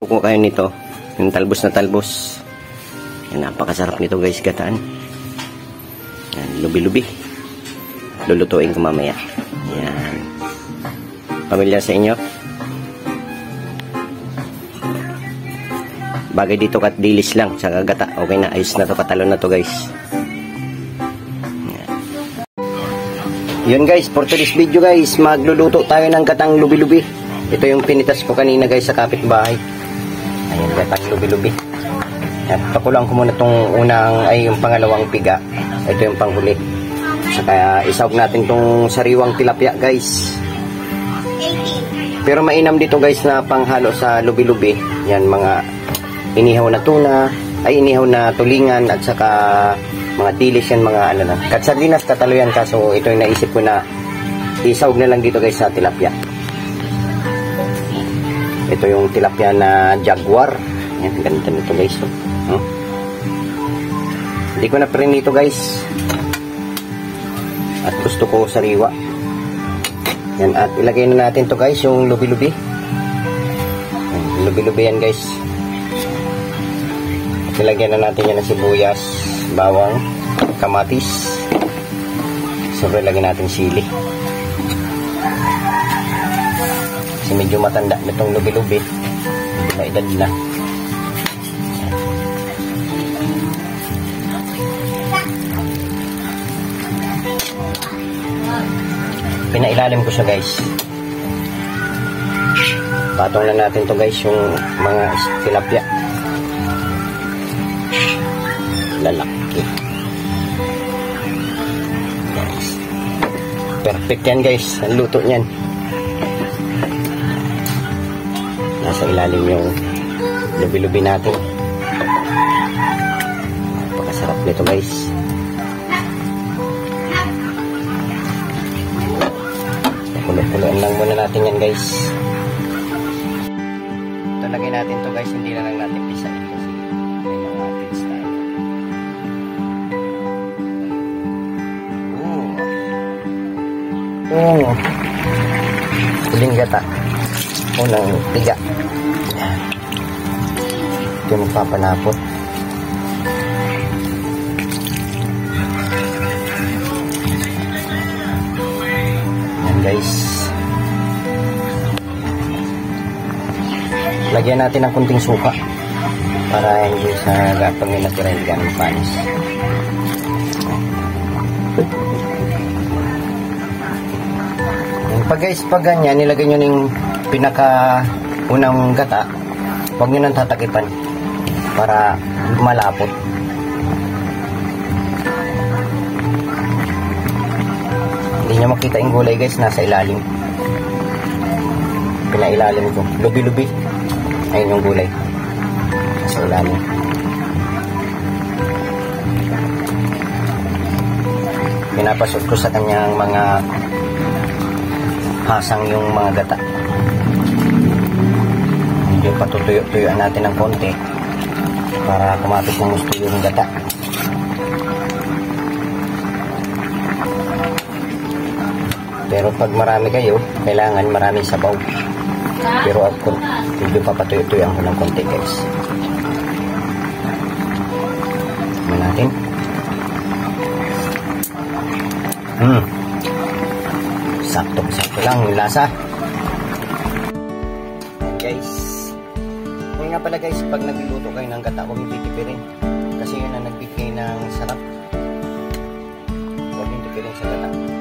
Kukuha kayo nito, yung talbos na talbos. Yan, napakasarap nito guys, gataan. Yan, lubi-lubi. Lulutuin ko mamaya. Yan. Pamilyar sa inyo? Bagay dito kat dilis lang, sa gata. Okay na, ayos na to, katalon na to guys. Yan. Yun guys, for today's video guys, magluluto tayo ng gatang lubi-lubi. Ito yung pinitas ko kanina guys sa kapitbahay. Ayan, gatang lubi-lubi. At pakulang ko muna itong yung pangalawang piga. Ito yung panghuli. Saka isawag natin itong sariwang tilapia guys. Pero mainam dito guys na panghalo sa lubi-lubi. Yan, mga inihaw na tuna, inihaw na tulingan, at saka mga dilis yan, mga ano na. Katsardinas, katalo yan, kaso ito yung naisip ko na isawag na lang dito guys sa tilapia. Ito yung tilapia na jaguar. Yan, ganito nito guys. Hindi ko na prinito guys. At gusto ko sariwa. Yan, at ilagay na natin to guys, yung lubi-lubi. Lubi-lubi yan guys. At ilagyan na natin yan ng sibuyas, bawang, kamatis. Siyempre ilagyan natin sili. Kasi medyo matanda na itong lubi-lubi. Medyo na edad na. Pinailalim ko siya guys. Patong na natin to guys, yung mga tilapia. Lalaki. Yes. Perfect yan guys, ang luto niyan. Nasa ilalim yung lubi-lubi natin. Napakasarap nito guys. Pulo-puloan lang muna natin yan guys. Ito, lagay natin to guys, hindi na lang natin pisain kasi may mga tips tayo. Huling gata. Unang tiga. Ito yung magpapanapot. Guys, lagyan natin ng kunting suka para hindi sa gatong yung natira hindi ganun panis. Pag guys, pag ganyan nilagay nyo ng pinaka unang gata, huwag nyo nang tatakipan para malapot. Hindi nyo makita yung gulay guys, nasa ilalim. Pinailalim ko. Lubi-lubi. Ayun yung gulay. Nasa ilalim. Pinapasok ko sa kanyang mga hasang yung mga gata. Medyo patutuyo-tuyuan natin ng konti para kumapit ng gusto yung gata. Pero pag marami kayo, kailangan maraming sabaw. Pero ako, medyo papatuyo-tuyo ko ng konti guys. Tignan natin. Sakto-sakto lang yung lasa. Ayan guys. Ngayon nga pala guys, pag nagluluto kayo ng gata, huwag yung titipirin. Kasi yun ang nagbigay ng sarap. Huwag yung titipirin sa gata.